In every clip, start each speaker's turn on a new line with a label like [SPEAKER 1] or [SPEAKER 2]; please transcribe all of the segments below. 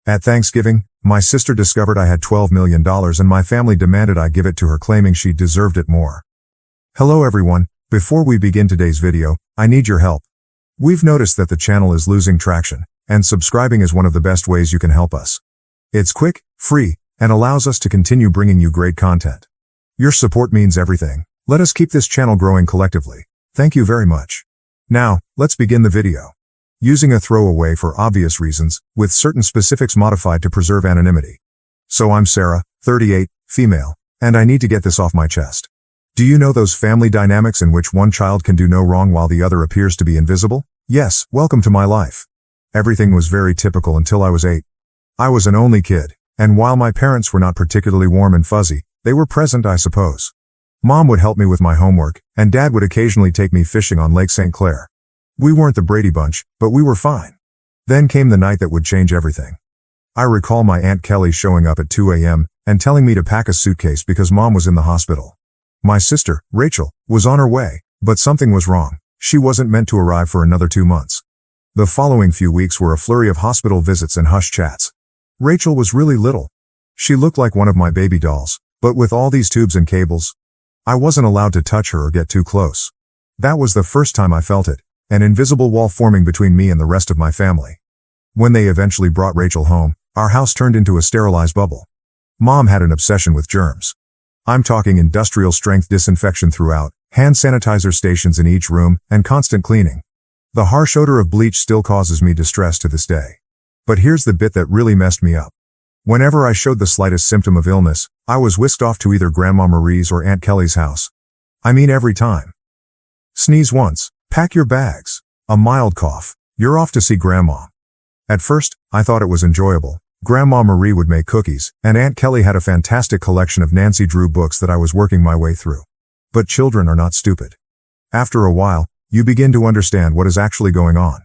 [SPEAKER 1] At Thanksgiving, my sister discovered I had $12 million and my family demanded I give it to her, claiming she deserved it more. Hello everyone, before we begin today's video, I need your help. We've noticed that the channel is losing traction, and subscribing is one of the best ways you can help us. It's quick, free, and allows us to continue bringing you great content. Your support means everything. Let us keep this channel growing collectively. Thank you very much. Now, let's begin the video. Using a throwaway for obvious reasons, with certain specifics modified to preserve anonymity. So I'm Sarah, 38, female, and I need to get this off my chest. Do you know those family dynamics in which one child can do no wrong while the other appears to be invisible? Yes, welcome to my life. Everything was very typical until I was 8. I was an only kid, and while my parents were not particularly warm and fuzzy, they were present, I suppose. Mom would help me with my homework, and Dad would occasionally take me fishing on Lake St. Clair. We weren't the Brady Bunch, but we were fine. Then came the night that would change everything. I recall my Aunt Kelly showing up at 2 a.m. and telling me to pack a suitcase because Mom was in the hospital. My sister, Rachel, was on her way, but something was wrong. She wasn't meant to arrive for another 2 months. The following few weeks were a flurry of hospital visits and hush chats. Rachel was really little. She looked like one of my baby dolls, but with all these tubes and cables, I wasn't allowed to touch her or get too close. That was the first time I felt it. An invisible wall forming between me and the rest of my family. When they eventually brought Rachel home, our house turned into a sterilized bubble. Mom had an obsession with germs. I'm talking industrial-strength disinfection throughout, hand sanitizer stations in each room, and constant cleaning. The harsh odor of bleach still causes me distress to this day. But here's the bit that really messed me up. Whenever I showed the slightest symptom of illness, I was whisked off to either Grandma Marie's or Aunt Kelly's house. I mean every time. Sneeze once. Pack your bags. A mild cough. You're off to see Grandma. At first, I thought it was enjoyable. Grandma Marie would make cookies, and Aunt Kelly had a fantastic collection of Nancy Drew books that I was working my way through. But children are not stupid. After a while, you begin to understand what is actually going on.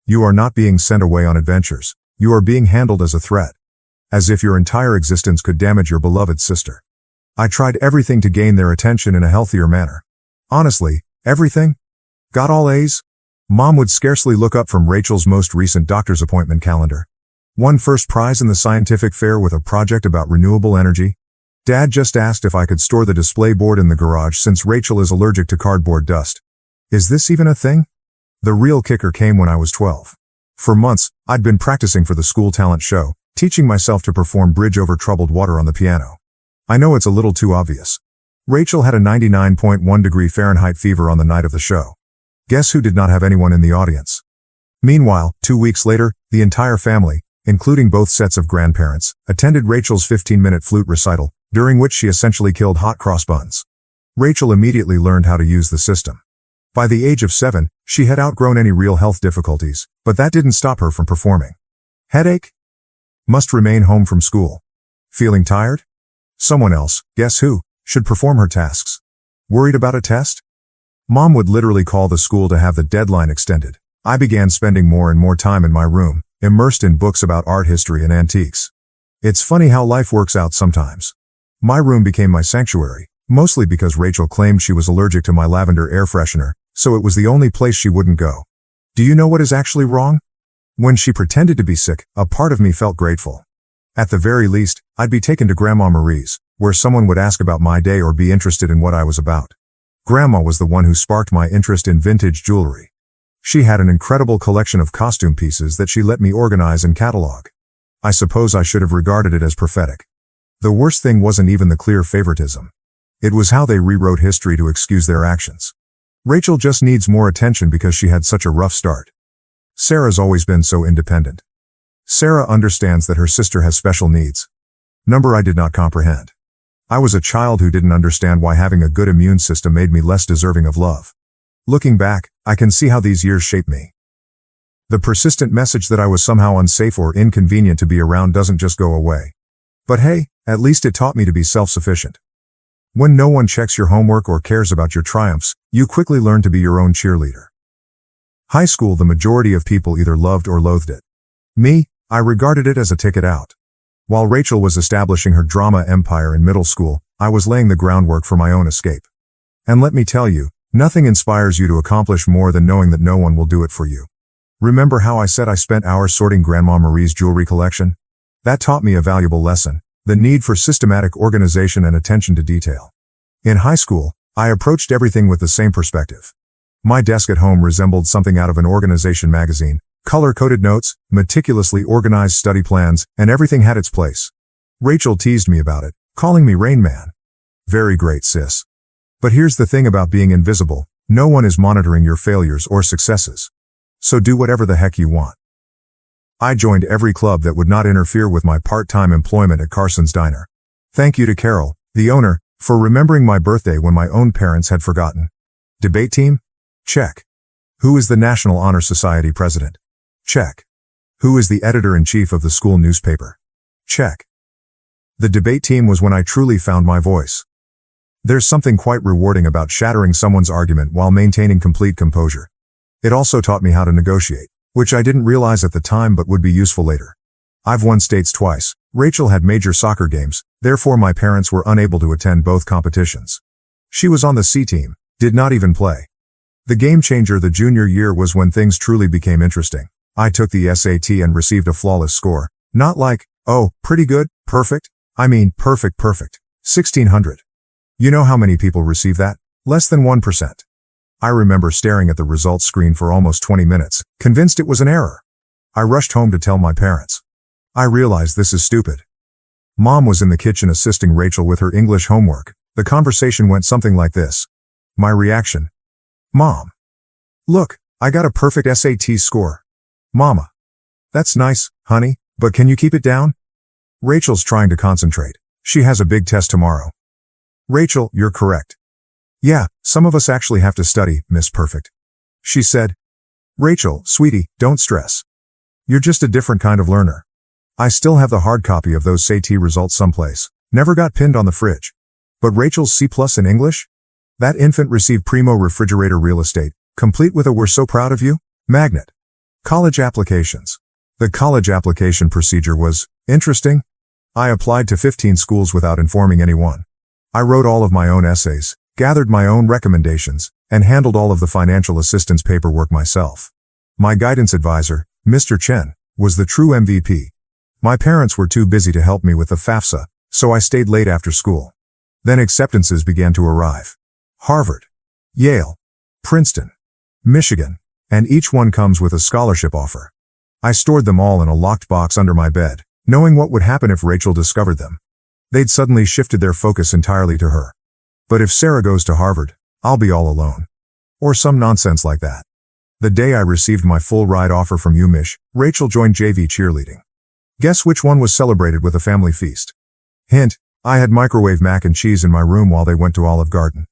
[SPEAKER 1] You are not being sent away on adventures. You are being handled as a threat. As if your entire existence could damage your beloved sister. I tried everything to gain their attention in a healthier manner. Honestly, everything? Got all A's? Mom would scarcely look up from Rachel's most recent doctor's appointment calendar. Won first prize in the scientific fair with a project about renewable energy. Dad just asked if I could store the display board in the garage since Rachel is allergic to cardboard dust. Is this even a thing? The real kicker came when I was 12. For months, I'd been practicing for the school talent show, teaching myself to perform Bridge Over Troubled Water on the piano. I know it's a little too obvious. Rachel had a 99.1 degree Fahrenheit fever on the night of the show. Guess who did not have anyone in the audience? Meanwhile, 2 weeks later, the entire family, including both sets of grandparents, attended Rachel's 15-minute flute recital, during which she essentially killed hot cross buns. Rachel immediately learned how to use the system. By the age of 7, she had outgrown any real health difficulties, but that didn't stop her from performing. Headache? Must remain home from school. Feeling tired? Someone else, guess who, should perform her tasks. Worried about a test? Mom would literally call the school to have the deadline extended. I began spending more and more time in my room, immersed in books about art history and antiques. It's funny how life works out sometimes. My room became my sanctuary, mostly because Rachel claimed she was allergic to my lavender air freshener, so it was the only place she wouldn't go. Do you know what is actually wrong? When she pretended to be sick, a part of me felt grateful. At the very least, I'd be taken to Grandma Marie's, where someone would ask about my day or be interested in what I was about. Grandma was the one who sparked my interest in vintage jewelry. She had an incredible collection of costume pieces that she let me organize and catalog. I suppose I should have regarded it as prophetic. The worst thing wasn't even the clear favoritism. It was how they rewrote history to excuse their actions. Rachel just needs more attention because she had such a rough start. Sarah's always been so independent. Sarah understands that her sister has special needs. Number I did not comprehend. I was a child who didn't understand why having a good immune system made me less deserving of love. Looking back, I can see how these years shaped me. The persistent message that I was somehow unsafe or inconvenient to be around doesn't just go away. But hey, at least it taught me to be self-sufficient. When no one checks your homework or cares about your triumphs, you quickly learn to be your own cheerleader. High school, the majority of people either loved or loathed it. Me, I regarded it as a ticket out. While Rachel was establishing her drama empire in middle school, I was laying the groundwork for my own escape. And let me tell you, nothing inspires you to accomplish more than knowing that no one will do it for you. Remember how I said I spent hours sorting Grandma Marie's jewelry collection? That taught me a valuable lesson: the need for systematic organization and attention to detail. In high school, I approached everything with the same perspective. My desk at home resembled something out of an organization magazine: color-coded notes, meticulously organized study plans, and everything had its place. Rachel teased me about it, calling me Rain Man. Very great, sis. But here's the thing about being invisible: no one is monitoring your failures or successes. So do whatever the heck you want. I joined every club that would not interfere with my part-time employment at Carson's Diner. Thank you to Carol, the owner, for remembering my birthday when my own parents had forgotten. Debate team? Check. Who is the National Honor Society president? Check. Who is the editor-in-chief of the school newspaper? Check. The debate team was when I truly found my voice. There's something quite rewarding about shattering someone's argument while maintaining complete composure. It also taught me how to negotiate, which I didn't realize at the time but would be useful later. I've won states twice. Rachel had major soccer games, therefore my parents were unable to attend both competitions. She was on the C team, did not even play. The game changer the junior year was when things truly became interesting. I took the SAT and received a flawless score. Not like, oh, pretty good, perfect. I mean, perfect. 1600. You know how many people receive that? Less than 1%. I remember staring at the results screen for almost 20 minutes, convinced it was an error. I rushed home to tell my parents. I realized this is stupid. Mom was in the kitchen assisting Rachel with her English homework. The conversation went something like this. My reaction: Mom. Look, I got a perfect SAT score. Mama. That's nice, honey, but can you keep it down? Rachel's trying to concentrate. She has a big test tomorrow. Rachel, you're correct. Yeah, some of us actually have to study, Miss Perfect. She said. Rachel, sweetie, don't stress. You're just a different kind of learner. I still have the hard copy of those SAT results someplace. Never got pinned on the fridge. But Rachel's C+ in English? That infant received primo refrigerator real estate, complete with a "we're so proud of you" magnet. College applications. The college application procedure was interesting. I applied to 15 schools without informing anyone. I wrote all of my own essays, gathered my own recommendations, and handled all of the financial assistance paperwork myself. My guidance advisor, Mr. Chen, was the true MVP. My parents were too busy to help me with the FAFSA, so I stayed late after school. Then acceptances began to arrive. Harvard, Yale, Princeton, Michigan, and each one comes with a scholarship offer. I stored them all in a locked box under my bed, knowing what would happen if Rachel discovered them. They'd suddenly shifted their focus entirely to her. But if Sarah goes to Harvard, I'll be all alone. Or some nonsense like that. The day I received my full ride offer from UMich, Rachel joined JV cheerleading. Guess which one was celebrated with a family feast? Hint, I had microwave mac and cheese in my room while they went to Olive Garden.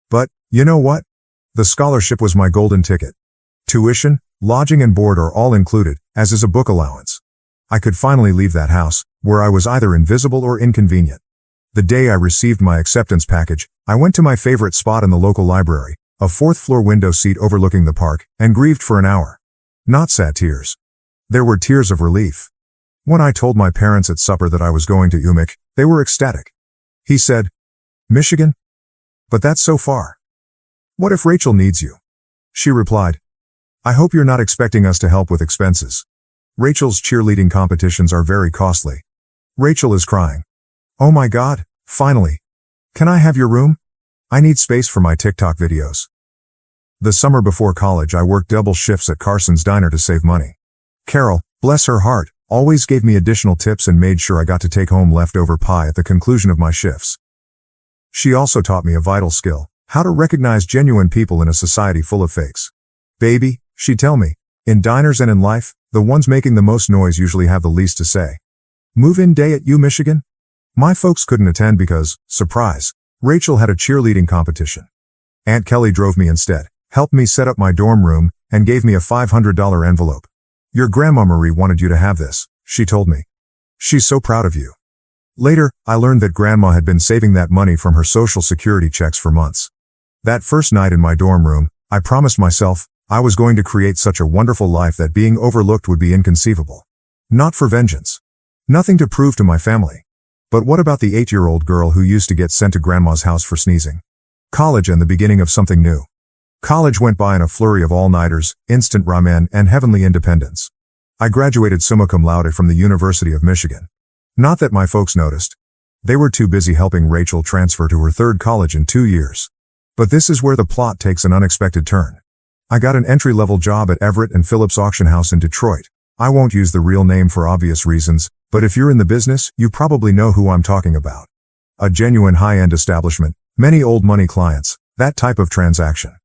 [SPEAKER 1] But, you know what? The scholarship was my golden ticket. Tuition, lodging and board are all included, as is a book allowance. I could finally leave that house, where I was either invisible or inconvenient. The day I received my acceptance package, I went to my favorite spot in the local library, a fourth-floor window seat overlooking the park, and grieved for an hour. Not sad tears. There were tears of relief. When I told my parents at supper that I was going to UMich, they were ecstatic. He said, Michigan? But that's so far. What if Rachel needs you? She replied, I hope you're not expecting us to help with expenses. Rachel's cheerleading competitions are very costly. Rachel is crying. Oh my God, finally. Can I have your room? I need space for my TikTok videos. The summer before college I worked double shifts at Carson's Diner to save money. Carol, bless her heart, always gave me additional tips and made sure I got to take home leftover pie at the conclusion of my shifts. She also taught me a vital skill: how to recognize genuine people in a society full of fakes. Baby, she'd tell me, in diners and in life, the ones making the most noise usually have the least to say. Move-in day at Michigan? My folks couldn't attend because, surprise, Rachel had a cheerleading competition. Aunt Kelly drove me instead, helped me set up my dorm room, and gave me a $500 envelope. Your Grandma Marie wanted you to have this, she told me. She's so proud of you. Later, I learned that Grandma had been saving that money from her Social Security checks for months. That first night in my dorm room, I promised myself I was going to create such a wonderful life that being overlooked would be inconceivable. Not for vengeance. Nothing to prove to my family. But what about the 8-year-old girl who used to get sent to Grandma's house for sneezing? College and the beginning of something new. College went by in a flurry of all-nighters, instant ramen, and heavenly independence. I graduated summa cum laude from the University of Michigan. Not that my folks noticed. They were too busy helping Rachel transfer to her third college in 2 years. But this is where the plot takes an unexpected turn. I got an entry-level job at Everett and Phillips Auction House in Detroit. I won't use the real name for obvious reasons, but if you're in the business, you probably know who I'm talking about. A genuine high-end establishment, many old money clients, that type of transaction.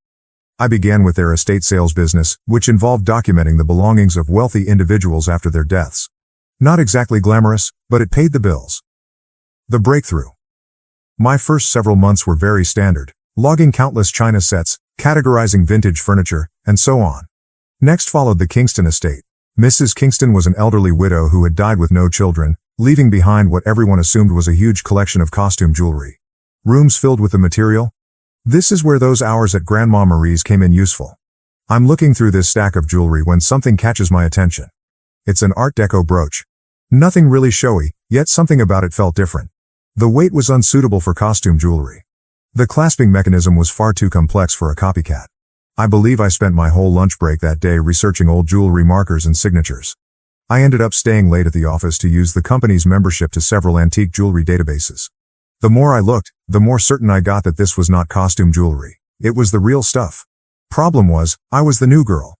[SPEAKER 1] I began with their estate sales business, which involved documenting the belongings of wealthy individuals after their deaths. Not exactly glamorous, but it paid the bills. The breakthrough. My first several months were very standard, logging countless china sets, categorizing vintage furniture, and so on. Next followed the Kingston estate. Mrs. Kingston was an elderly widow who had died with no children, leaving behind what everyone assumed was a huge collection of costume jewelry. Rooms filled with the material? This is where those hours at Grandma Marie's came in useful. I'm looking through this stack of jewelry when something catches my attention. It's an Art Deco brooch. Nothing really showy, yet something about it felt different. The weight was unsuitable for costume jewelry. The clasping mechanism was far too complex for a copycat. I believe I spent my whole lunch break that day researching old jewelry markers and signatures. I ended up staying late at the office to use the company's membership to several antique jewelry databases. The more I looked, the more certain I got that this was not costume jewelry. It was the real stuff. Problem was, I was the new girl.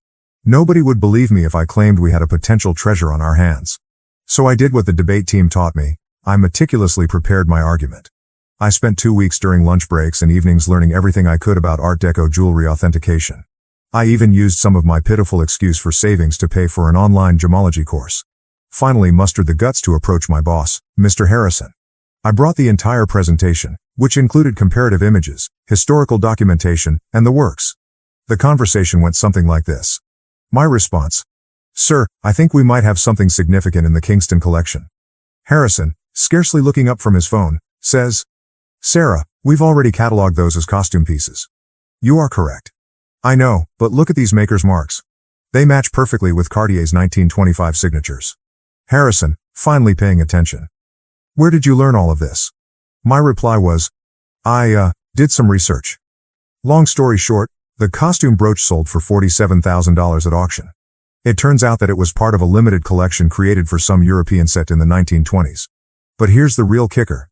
[SPEAKER 1] Nobody would believe me if I claimed we had a potential treasure on our hands. So I did what the debate team taught me. I meticulously prepared my argument. I spent 2 weeks during lunch breaks and evenings learning everything I could about Art Deco jewelry authentication. I even used some of my pitiful excuse for savings to pay for an online gemology course. Finally mustered the guts to approach my boss, Mr. Harrison. I brought the entire presentation, which included comparative images, historical documentation, and the works. The conversation went something like this. My response: "Sir, I think we might have something significant in the Kingston collection." Harrison, scarcely looking up from his phone, says, "Sarah, we've already cataloged those as costume pieces." You are correct. I know, but look at these maker's marks. They match perfectly with Cartier's 1925 signatures. Harrison, finally paying attention. Where did you learn all of this? My reply was, I did some research. Long story short, the costume brooch sold for $47,000 at auction. It turns out that it was part of a limited collection created for some European set in the 1920s. But here's the real kicker.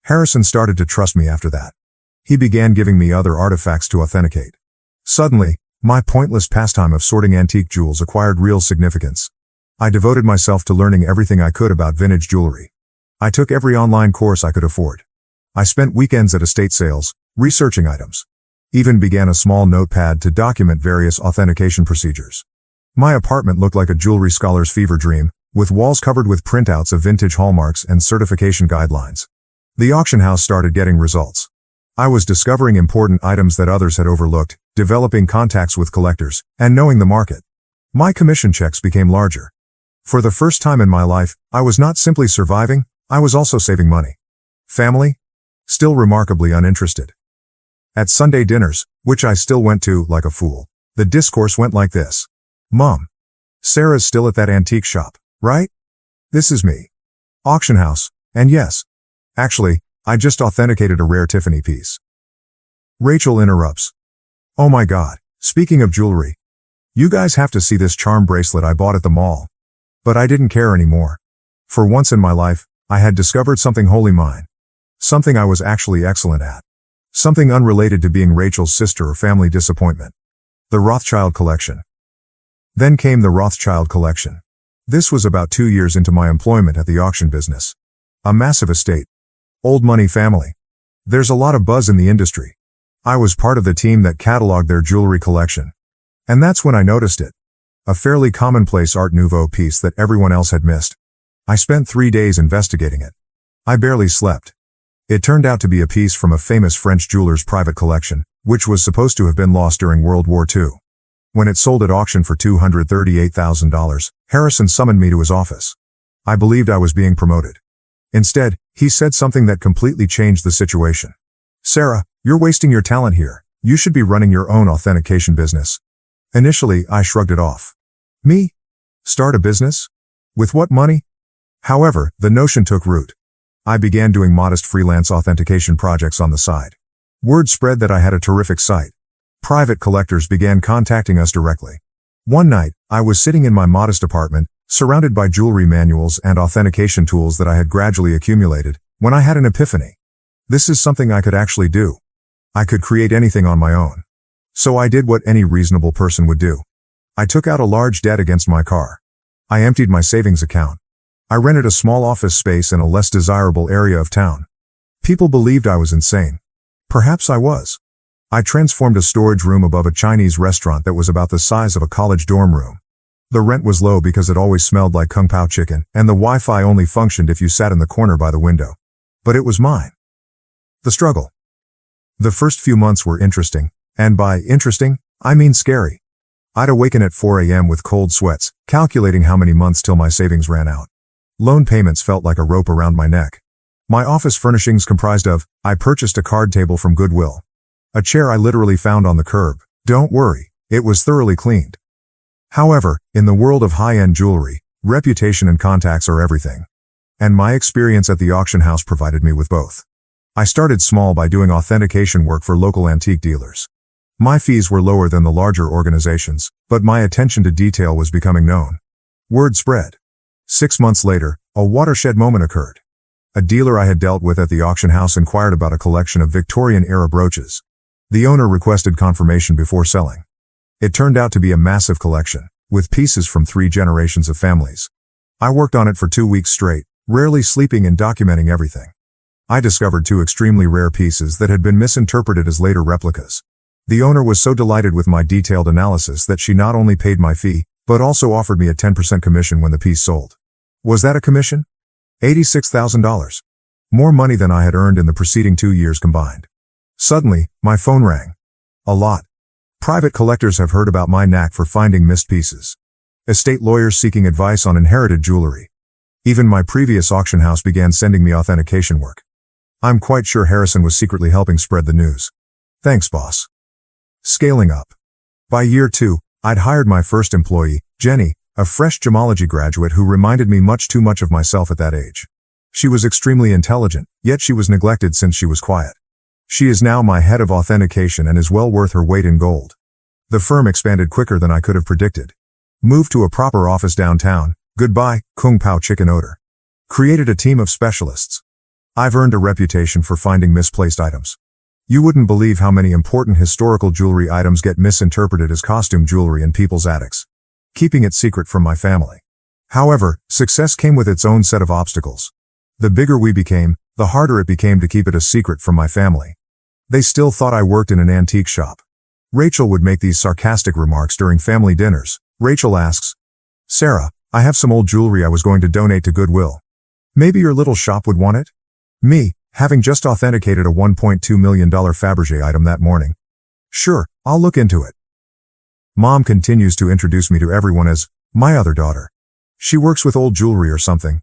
[SPEAKER 1] Harrison started to trust me after that. He began giving me other artifacts to authenticate. Suddenly, my pointless pastime of sorting antique jewels acquired real significance. I devoted myself to learning everything I could about vintage jewelry. I took every online course I could afford. I spent weekends at estate sales, researching items. Even began a small notepad to document various authentication procedures. My apartment looked like a jewelry scholar's fever dream, with walls covered with printouts of vintage hallmarks and certification guidelines. The auction house started getting results. I was discovering important items that others had overlooked, developing contacts with collectors, and knowing the market. My commission checks became larger. For the first time in my life, I was not simply surviving, I was also saving money. Family? Still remarkably uninterested. At Sunday dinners, which I still went to like a fool, the discourse went like this. Mom, Sarah's still at that antique shop, right? This is me. Auction house, and yes. Actually, I just authenticated a rare Tiffany piece. Rachel interrupts. Oh my God, speaking of jewelry. You guys have to see this charm bracelet I bought at the mall. But I didn't care anymore. For once in my life, I had discovered something wholly mine. Something I was actually excellent at. Something unrelated to being Rachel's sister or family disappointment. The Rothschild collection. Then came the Rothschild collection. This was about 2 years into my employment at the auction business. A massive estate. Old money family. There's a lot of buzz in the industry. I was part of the team that cataloged their jewelry collection. And that's when I noticed it. A fairly commonplace Art Nouveau piece that everyone else had missed. I spent 3 days investigating it. I barely slept. It turned out to be a piece from a famous French jeweler's private collection, which was supposed to have been lost during World War II. When it sold at auction for $238,000, Harrison summoned me to his office. I believed I was being promoted. Instead, he said something that completely changed the situation. Sarah, you're wasting your talent here. You should be running your own authentication business. Initially, I shrugged it off. Me? Start a business? With what money? However, the notion took root. I began doing modest freelance authentication projects on the side. Word spread that I had a terrific site. Private collectors began contacting us directly. One night, I was sitting in my modest apartment, surrounded by jewelry manuals and authentication tools that I had gradually accumulated, when I had an epiphany. This is something I could actually do. I could create anything on my own. So I did what any reasonable person would do. I took out a large debt against my car. I emptied my savings account. I rented a small office space in a less desirable area of town. People believed I was insane. Perhaps I was. I transformed a storage room above a Chinese restaurant that was about the size of a college dorm room. The rent was low because it always smelled like Kung Pao chicken, and the Wi-Fi only functioned if you sat in the corner by the window. But it was mine. The struggle. The first few months were interesting, and by interesting, I mean scary. I'd awaken at 4 a.m. with cold sweats, calculating how many months till my savings ran out. Loan payments felt like a rope around my neck. My office furnishings comprised of, I purchased a card table from Goodwill. A chair I literally found on the curb. Don't worry, it was thoroughly cleaned. However, in the world of high-end jewelry, reputation and contacts are everything. And my experience at the auction house provided me with both. I started small by doing authentication work for local antique dealers. My fees were lower than the larger organizations, but my attention to detail was becoming known. Word spread. 6 months later, a watershed moment occurred. A dealer I had dealt with at the auction house inquired about a collection of Victorian-era brooches. The owner requested confirmation before selling. It turned out to be a massive collection, with pieces from 3 generations of families. I worked on it for 2 weeks straight, rarely sleeping and documenting everything. I discovered 2 extremely rare pieces that had been misinterpreted as later replicas. The owner was so delighted with my detailed analysis that she not only paid my fee, but also offered me a 10% commission when the piece sold. Was that a commission? $86,000. More money than I had earned in the preceding 2 years combined. Suddenly, my phone rang. A lot. Private collectors have heard about my knack for finding missed pieces. Estate lawyers seeking advice on inherited jewelry. Even my previous auction house began sending me authentication work. I'm quite sure Harrison was secretly helping spread the news. Thanks, boss. Scaling up. By year 2, I'd hired my first employee, Jenny, a fresh gemology graduate who reminded me much too much of myself at that age. She was extremely intelligent, yet she was neglected since she was quiet. She is now my head of authentication and is well worth her weight in gold. The firm expanded quicker than I could have predicted. Moved to a proper office downtown, goodbye, Kung Pao chicken odor. Created a team of specialists. I've earned a reputation for finding misplaced items. You wouldn't believe how many important historical jewelry items get misinterpreted as costume jewelry in people's attics. Keeping it secret from my family. However, success came with its own set of obstacles. The bigger we became, the harder it became to keep it a secret from my family. They still thought I worked in an antique shop. Rachel would make these sarcastic remarks during family dinners. Rachel asks, Sarah, I have some old jewelry I was going to donate to Goodwill. Maybe your little shop would want it? Me, having just authenticated a $1.2 million Fabergé item that morning. Sure, I'll look into it. Mom continues to introduce me to everyone as my other daughter. She works with old jewelry or something.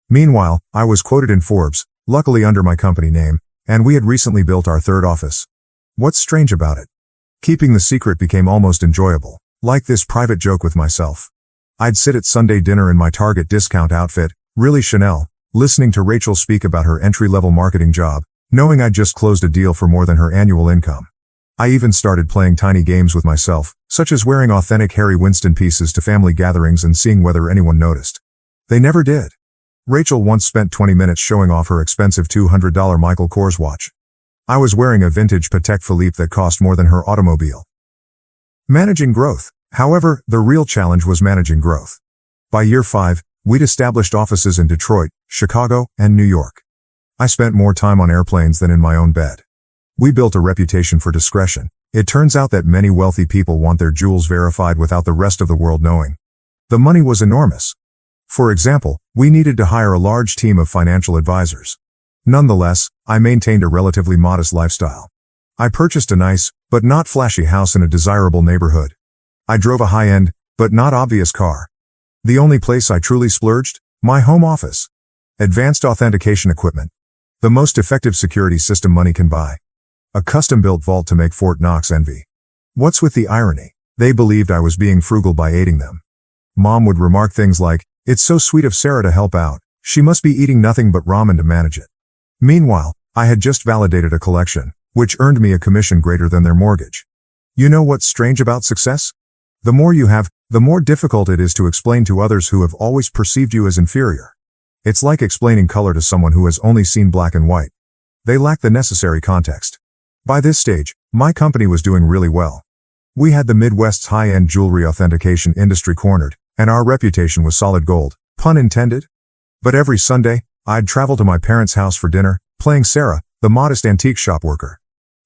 [SPEAKER 1] Meanwhile, I was quoted in Forbes, luckily under my company name, and we had recently built our 3rd office. What's strange about it? Keeping the secret became almost enjoyable, like this private joke with myself. I'd sit at Sunday dinner in my Target discount outfit, really Chanel, listening to Rachel speak about her entry-level marketing job, knowing I'd just closed a deal for more than her annual income. I even started playing tiny games with myself, such as wearing authentic Harry Winston pieces to family gatherings and seeing whether anyone noticed. They never did. Rachel once spent 20 minutes showing off her expensive $200 Michael Kors watch. I was wearing a vintage Patek Philippe that cost more than her automobile. Managing growth. However, the real challenge was managing growth. By year 5, we'd established offices in Detroit, Chicago, and New York. I spent more time on airplanes than in my own bed. We built a reputation for discretion. It turns out that many wealthy people want their jewels verified without the rest of the world knowing. The money was enormous. For example, we needed to hire a large team of financial advisors. Nonetheless, I maintained a relatively modest lifestyle. I purchased a nice, but not flashy house in a desirable neighborhood. I drove a high-end, but not obvious car. The only place I truly splurged? My home office. Advanced authentication equipment. The most effective security system money can buy. A custom-built vault to make Fort Knox envy. What's with the irony? They believed I was being frugal by aiding them. Mom would remark things like, "It's so sweet of Sarah to help out. She must be eating nothing but ramen to manage it." Meanwhile, I had just validated a collection, which earned me a commission greater than their mortgage. You know what's strange about success? The more you have, the more difficult it is to explain to others who have always perceived you as inferior. It's like explaining color to someone who has only seen black and white. They lack the necessary context. By this stage, my company was doing really well. We had the Midwest's high-end jewelry authentication industry cornered, and our reputation was solid gold, pun intended. But every Sunday, I'd travel to my parents' house for dinner, playing Sarah, the modest antique shop worker.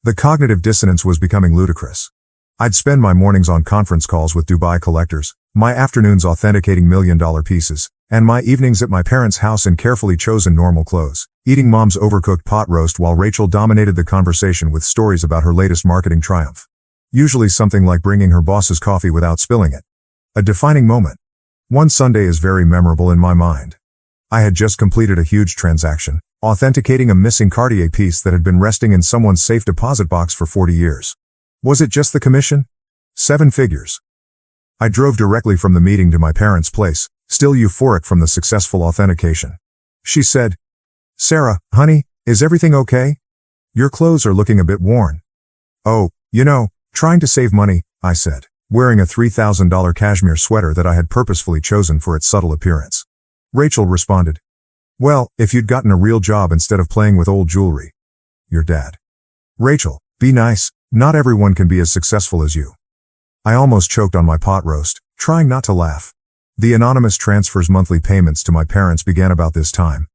[SPEAKER 1] The cognitive dissonance was becoming ludicrous. I'd spend my mornings on conference calls with Dubai collectors, my afternoons authenticating million-dollar pieces, and my evenings at my parents' house in carefully chosen normal clothes, eating Mom's overcooked pot roast while Rachel dominated the conversation with stories about her latest marketing triumph. Usually something like bringing her boss's coffee without spilling it. A defining moment. One Sunday is very memorable in my mind. I had just completed a huge transaction, authenticating a missing Cartier piece that had been resting in someone's safe deposit box for 40 years. Was it just the commission? 7 figures. I drove directly from the meeting to my parents' place, still euphoric from the successful authentication. She said, "Sarah, honey, is everything okay? Your clothes are looking a bit worn." "Oh, trying to save money," I said, wearing a $3,000 cashmere sweater that I had purposefully chosen for its subtle appearance. Rachel responded, "Well, if you'd gotten a real job instead of playing with old jewelry." "Your dad." "Rachel, be nice. Not everyone can be as successful as you." I almost choked on my pot roast, trying not to laugh. The anonymous transfers monthly payments to my parents began about this time.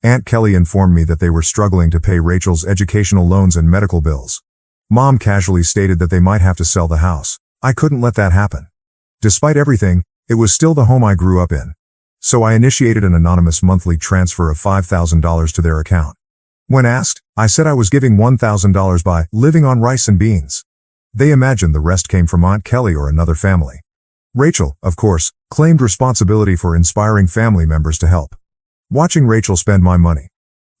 [SPEAKER 1] Aunt Kelly informed me that they were struggling to pay Rachel's educational loans and medical bills. Mom casually stated that they might have to sell the house. I couldn't let that happen. Despite everything, it was still the home I grew up in. So I initiated an anonymous monthly transfer of $5,000 to their account. When asked, I said I was giving $1,000 by living on rice and beans. They imagined the rest came from Aunt Kelly or another family. Rachel, of course, claimed responsibility for inspiring family members to help. Watching Rachel spend my money.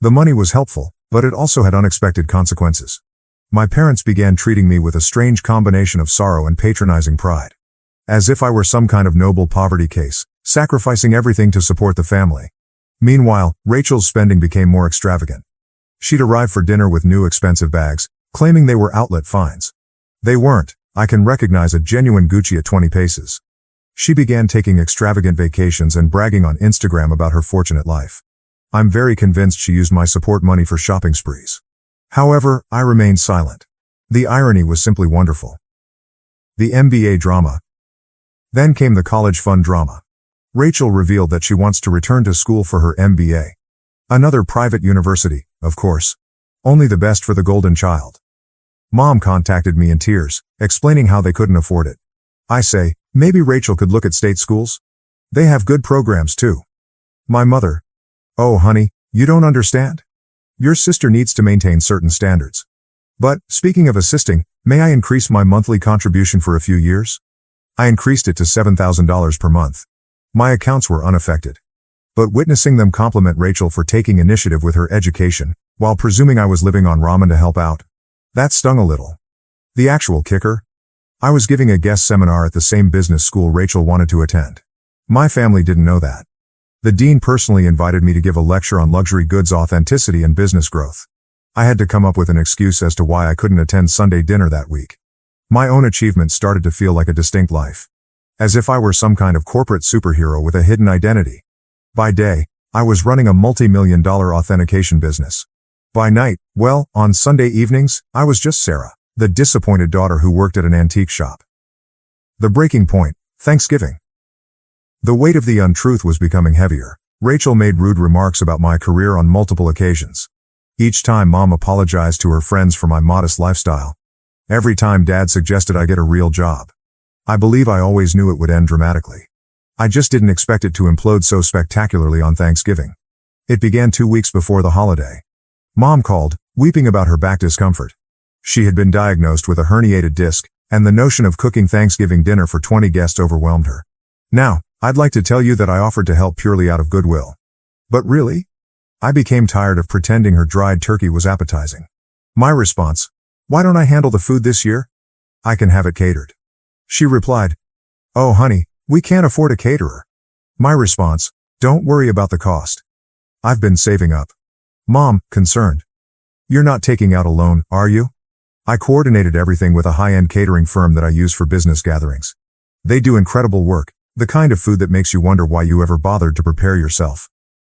[SPEAKER 1] The money was helpful, but it also had unexpected consequences. My parents began treating me with a strange combination of sorrow and patronizing pride. As if I were some kind of noble poverty case, sacrificing everything to support the family. Meanwhile, Rachel's spending became more extravagant. She'd arrive for dinner with new expensive bags, claiming they were outlet finds. They weren't. I can recognize a genuine Gucci at 20 paces. She began taking extravagant vacations and bragging on Instagram about her fortunate life. I'm very convinced she used my support money for shopping sprees. However, I remained silent. The irony was simply wonderful. The MBA drama. Then came the college fund drama. Rachel revealed that she wants to return to school for her MBA. Another private university, of course. Only the best for the golden child. Mom contacted me in tears, explaining how they couldn't afford it. I say, maybe Rachel could look at state schools? They have good programs too. My mother. Oh honey, you don't understand? Your sister needs to maintain certain standards. But, speaking of assisting, may I increase my monthly contribution for a few years? I increased it to $7,000 per month. My accounts were unaffected. But witnessing them compliment Rachel for taking initiative with her education, while presuming I was living on ramen to help out, that stung a little. The actual kicker? I was giving a guest seminar at the same business school Rachel wanted to attend. My family didn't know that. The dean personally invited me to give a lecture on luxury goods authenticity and business growth. I had to come up with an excuse as to why I couldn't attend Sunday dinner that week. My own achievements started to feel like a distinct life. As if I were some kind of corporate superhero with a hidden identity. By day, I was running a multi-million-dollar authentication business. By night, well, on Sunday evenings, I was just Sarah, the disappointed daughter who worked at an antique shop. The breaking point, Thanksgiving. The weight of the untruth was becoming heavier. Rachel made rude remarks about my career on multiple occasions. Each time Mom apologized to her friends for my modest lifestyle. Every time Dad suggested I get a real job. I believe I always knew it would end dramatically. I just didn't expect it to implode so spectacularly on Thanksgiving. It began 2 weeks before the holiday. Mom called, weeping about her back discomfort. She had been diagnosed with a herniated disc, and the notion of cooking Thanksgiving dinner for 20 guests overwhelmed her. Now, I'd like to tell you that I offered to help purely out of goodwill. But really? I became tired of pretending her dried turkey was appetizing. My response, why don't I handle the food this year? I can have it catered. She replied, oh honey, we can't afford a caterer. My response, don't worry about the cost. I've been saving up. Mom, concerned. You're not taking out a loan, are you? I coordinated everything with a high-end catering firm that I use for business gatherings. They do incredible work, the kind of food that makes you wonder why you ever bothered to prepare yourself.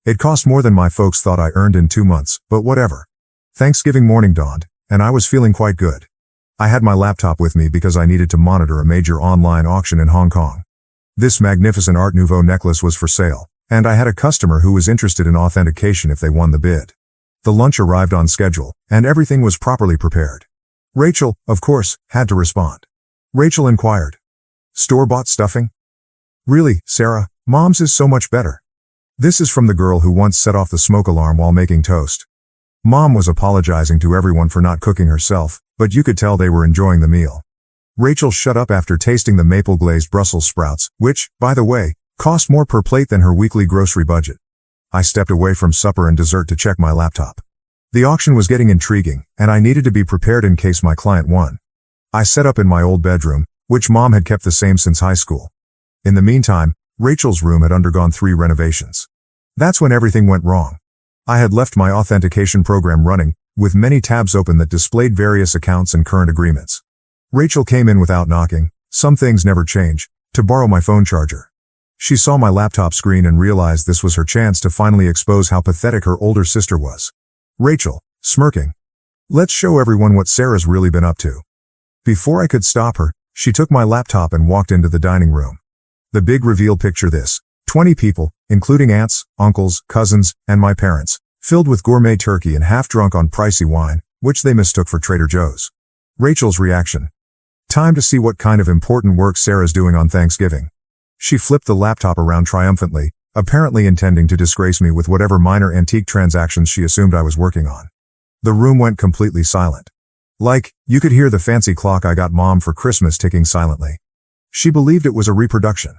[SPEAKER 1] It cost more than my folks thought I earned in 2 months, but whatever. Thanksgiving morning dawned, and I was feeling quite good. I had my laptop with me because I needed to monitor a major online auction in Hong Kong. This magnificent Art Nouveau necklace was for sale, and I had a customer who was interested in authentication if they won the bid. The lunch arrived on schedule, and everything was properly prepared. Rachel, of course, had to respond. Rachel inquired. Store-bought stuffing? Really, Sarah, Mom's is so much better. This is from the girl who once set off the smoke alarm while making toast. Mom was apologizing to everyone for not cooking herself, but you could tell they were enjoying the meal. Rachel shut up after tasting the maple-glazed Brussels sprouts, which, by the way, cost more per plate than her weekly grocery budget. I stepped away from supper and dessert to check my laptop. The auction was getting intriguing, and I needed to be prepared in case my client won. I set up in my old bedroom, which Mom had kept the same since high school. In the meantime, Rachel's room had undergone 3 renovations. That's when everything went wrong. I had left my authentication program running, with many tabs open that displayed various accounts and current agreements. Rachel came in without knocking, some things never change, to borrow my phone charger. She saw my laptop screen and realized this was her chance to finally expose how pathetic her older sister was. Rachel, smirking. Let's show everyone what Sarah's really been up to. Before I could stop her, she took my laptop and walked into the dining room. The big reveal: picture this, 20 people, including aunts, uncles, cousins, and my parents, filled with gourmet turkey and half drunk on pricey wine, which they mistook for Trader Joe's. Rachel's reaction. Time to see what kind of important work Sarah's doing on Thanksgiving. She flipped the laptop around triumphantly, apparently intending to disgrace me with whatever minor antique transactions she assumed I was working on. The room went completely silent. Like, you could hear the fancy clock I got Mom for Christmas ticking silently. She believed it was a reproduction.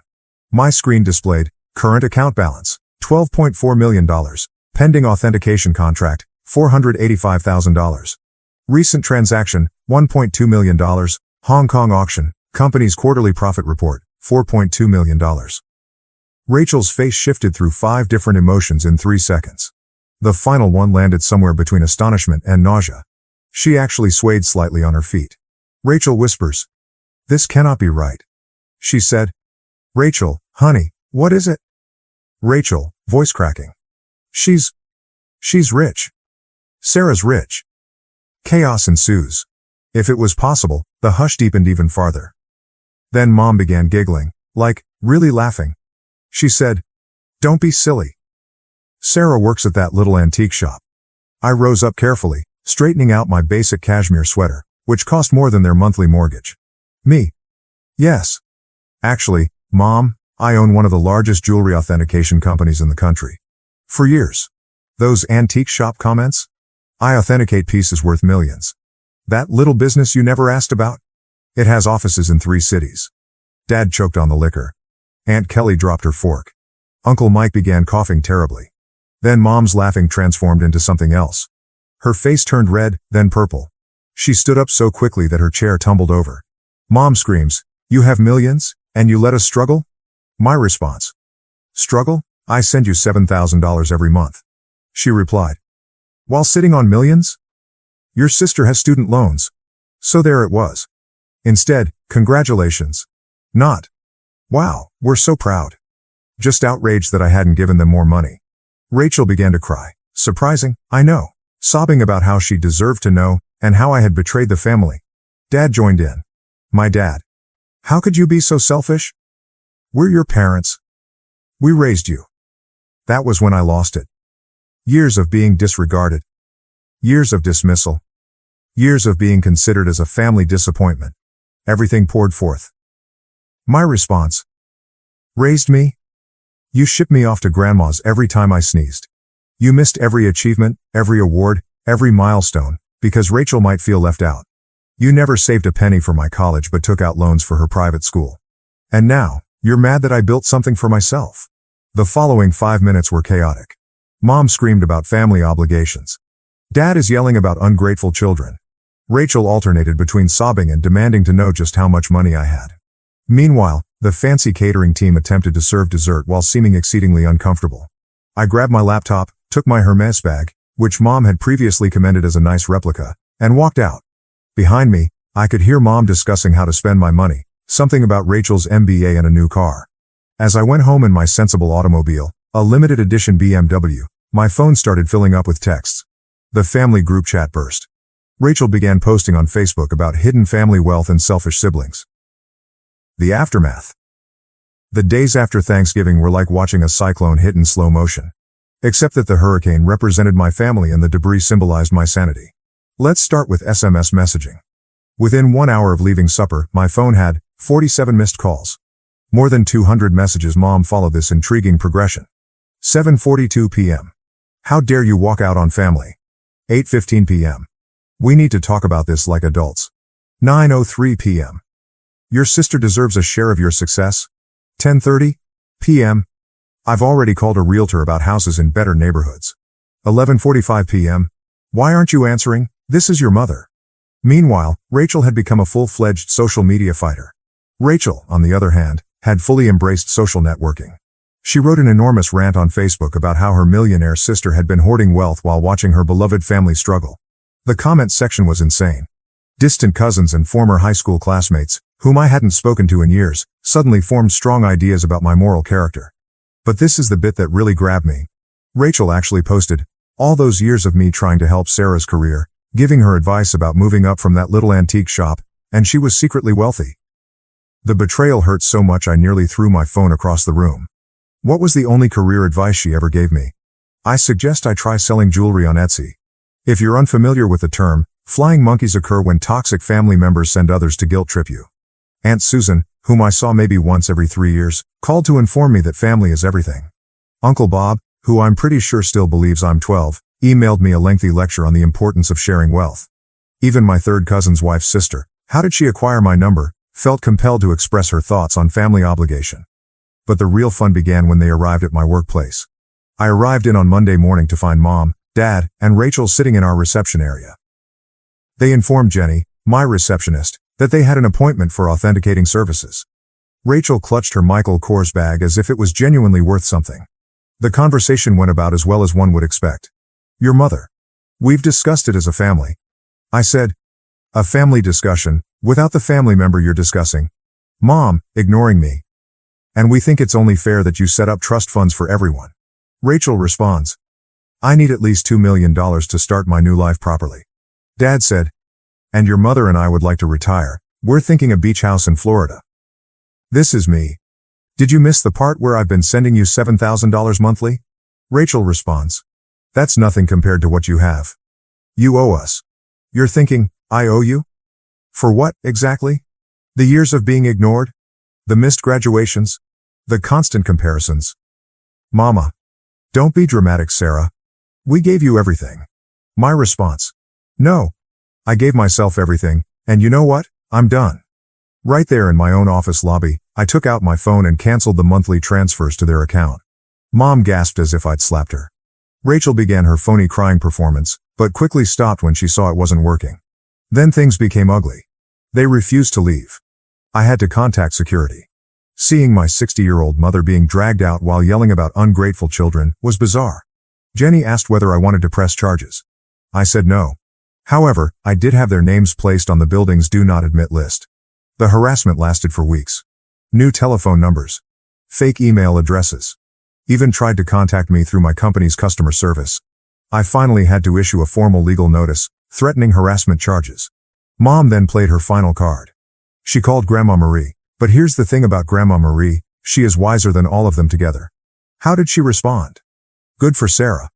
[SPEAKER 1] My screen displayed, current account balance, $12.4 million, pending authentication contract, $485,000. Recent transaction, $1.2 million, Hong Kong auction, company's quarterly profit report, $4.2 million. Rachel's face shifted through 5 different emotions in 3 seconds. The final one landed somewhere between astonishment and nausea. She actually swayed slightly on her feet. Rachel whispers, "This cannot be right." She said. Rachel, honey, what is it? Rachel, voice cracking. She's rich. Sarah's rich. Chaos ensues. If it was possible, the hush deepened even farther. Then Mom began giggling, like, really laughing. She said, "Don't be silly. Sarah works at that little antique shop." I rose up carefully, straightening out my basic cashmere sweater, which cost more than their monthly mortgage. Me? Yes. Actually, Mom, I own one of the largest jewelry authentication companies in the country. For years. Those antique shop comments? I authenticate pieces worth millions. That little business you never asked about? It has offices in 3 cities. Dad choked on the liquor. Aunt Kelly dropped her fork. Uncle Mike began coughing terribly. Then Mom's laughing transformed into something else. Her face turned red, then purple. She stood up so quickly that her chair tumbled over. Mom screams, "You have millions, and you let us struggle?" My response. "Struggle? I send you $7,000 every month." She replied. "While sitting on millions? Your sister has student loans." So there it was. Instead, congratulations. Not, "Wow, we're so proud." Just outraged that I hadn't given them more money. Rachel began to cry. Surprising, I know. Sobbing about how she deserved to know, and how I had betrayed the family. Dad joined in. My dad. "How could you be so selfish? We're your parents. We raised you." That was when I lost it. Years of being disregarded. Years of dismissal. Years of being considered as a family disappointment. Everything poured forth. My response. Raised me? You shipped me off to grandma's every time I sneezed. You missed every achievement, every award, every milestone, because Rachel might feel left out. You never saved a penny for my college but took out loans for her private school. And now, you're mad that I built something for myself. The following 5 minutes were chaotic. Mom screamed about family obligations. Dad is yelling about ungrateful children. Rachel alternated between sobbing and demanding to know just how much money I had. Meanwhile, the fancy catering team attempted to serve dessert while seeming exceedingly uncomfortable. I grabbed my laptop, took my Hermes bag, which Mom had previously commended as a nice replica, and walked out. Behind me, I could hear Mom discussing how to spend my money, Something about Rachel's MBA and a new car. As I went home in my sensible automobile, a limited edition BMW, my phone started filling up with texts. The family group chat burst. Rachel began posting on Facebook about hidden family wealth and selfish siblings. The aftermath. The days after Thanksgiving were like watching a cyclone hit in slow motion. Except that the hurricane represented my family and the debris symbolized my sanity. Let's start with SMS messaging. Within 1 hour of leaving supper, my phone had 47 missed calls. More than 200 messages. Mom followed this intriguing progression. 7:42 p.m. How dare you walk out on family? 8:15 p.m. We need to talk about this like adults. 9:03 p.m. Your sister deserves a share of your success. 10:30 p.m. I've already called a realtor about houses in better neighborhoods. 11:45 p.m. Why aren't you answering? This is your mother. Meanwhile, Rachel had become a full-fledged social media fighter. Rachel, on the other hand, had fully embraced social networking. She wrote an enormous rant on Facebook about how her millionaire sister had been hoarding wealth while watching her beloved family struggle. The comment section was insane. Distant cousins and former high school classmates, whom I hadn't spoken to in years, suddenly formed strong ideas about my moral character. But this is the bit that really grabbed me. Rachel actually posted, all those years of me trying to help Sarah's career, giving her advice about moving up from that little antique shop, and she was secretly wealthy. The betrayal hurt so much I nearly threw my phone across the room. What was the only career advice she ever gave me? I suggest I try selling jewelry on Etsy. If you're unfamiliar with the term, flying monkeys occur when toxic family members send others to guilt trip you. Aunt Susan, whom I saw maybe once every 3 years, called to inform me that family is everything. Uncle Bob, who I'm pretty sure still believes I'm 12, emailed me a lengthy lecture on the importance of sharing wealth. Even my third cousin's wife's sister, how did she acquire my number, felt compelled to express her thoughts on family obligation. But the real fun began when they arrived at my workplace. I arrived in on Monday morning to find Mom, Dad, and Rachel sitting in our reception area. They informed Jenny, my receptionist, that they had an appointment for authenticating services. Rachel clutched her Michael Kors bag as if it was genuinely worth something. The conversation went about as well as one would expect. Your mother. We've discussed it as a family. I said. A family discussion, without the family member you're discussing. Mom, ignoring me. And we think it's only fair that you set up trust funds for everyone. Rachel responds. I need at least $2 million to start my new life properly. Dad said. And your mother and I would like to retire. We're thinking a beach house in Florida. This is me. Did you miss the part where I've been sending you $7,000 monthly? Rachel responds. That's nothing compared to what you have. You owe us. You're thinking, I owe you? For what, exactly? The years of being ignored? The missed graduations? The constant comparisons? Mama. Don't be dramatic, Sarah. We gave you everything. My response. No. I gave myself everything, and you know what? I'm done. Right there in my own office lobby, I took out my phone and canceled the monthly transfers to their account. Mom gasped as if I'd slapped her. Rachel began her phony crying performance, but quickly stopped when she saw it wasn't working. Then things became ugly. They refused to leave. I had to contact security. Seeing my 60-year-old mother being dragged out while yelling about ungrateful children was bizarre. Jenny asked whether I wanted to press charges. I said no. However, I did have their names placed on the building's do not admit list. The harassment lasted for weeks. New telephone numbers. Fake email addresses. Even tried to contact me through my company's customer service. I finally had to issue a formal legal notice, threatening harassment charges. Mom then played her final card. She called Grandma Marie, but here's the thing about Grandma Marie, she is wiser than all of them together. How did she respond? Good for Sarah.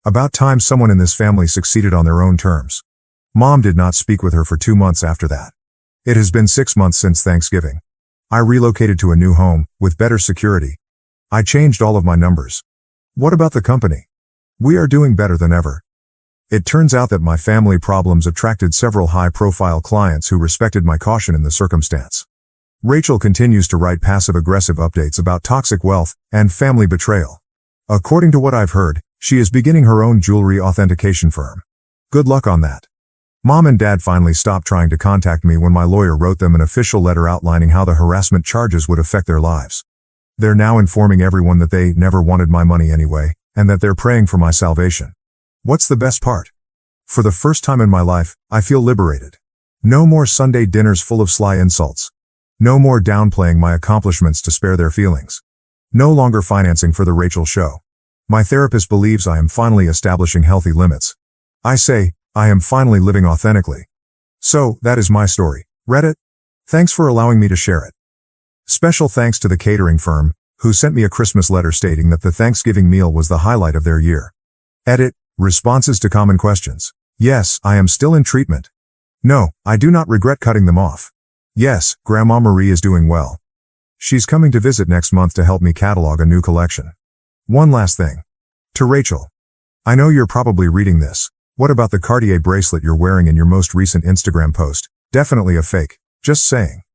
[SPEAKER 1] About time someone in this family succeeded on their own terms. Mom did not speak with her for 2 months after that. It has been 6 months since Thanksgiving. I relocated to a new home, with better security. I changed all of my numbers. What about the company? We are doing better than ever. It turns out that my family problems attracted several high-profile clients who respected my caution in the circumstance. Rachel continues to write passive-aggressive updates about toxic wealth and family betrayal. According to what I've heard, she is beginning her own jewelry authentication firm. Good luck on that. Mom and Dad finally stopped trying to contact me when my lawyer wrote them an official letter outlining how the harassment charges would affect their lives. They're now informing everyone that they never wanted my money anyway, and that they're praying for my salvation. What's the best part? For the first time in my life, I feel liberated. No more Sunday dinners full of sly insults. No more downplaying my accomplishments to spare their feelings. No longer financing for the Rachel show. My therapist believes I am finally establishing healthy limits. I say, I am finally living authentically. So, that is my story. Reddit? Thanks for allowing me to share it. Special thanks to the catering firm, who sent me a Christmas letter stating that the Thanksgiving meal was the highlight of their year. Edit, responses to common questions. Yes, I am still in treatment. No, I do not regret cutting them off. Yes, Grandma Marie is doing well. She's coming to visit next month to help me catalog a new collection. One last thing. To Rachel. I know you're probably reading this. What about the Cartier bracelet you're wearing in your most recent Instagram post? Definitely a fake. Just saying.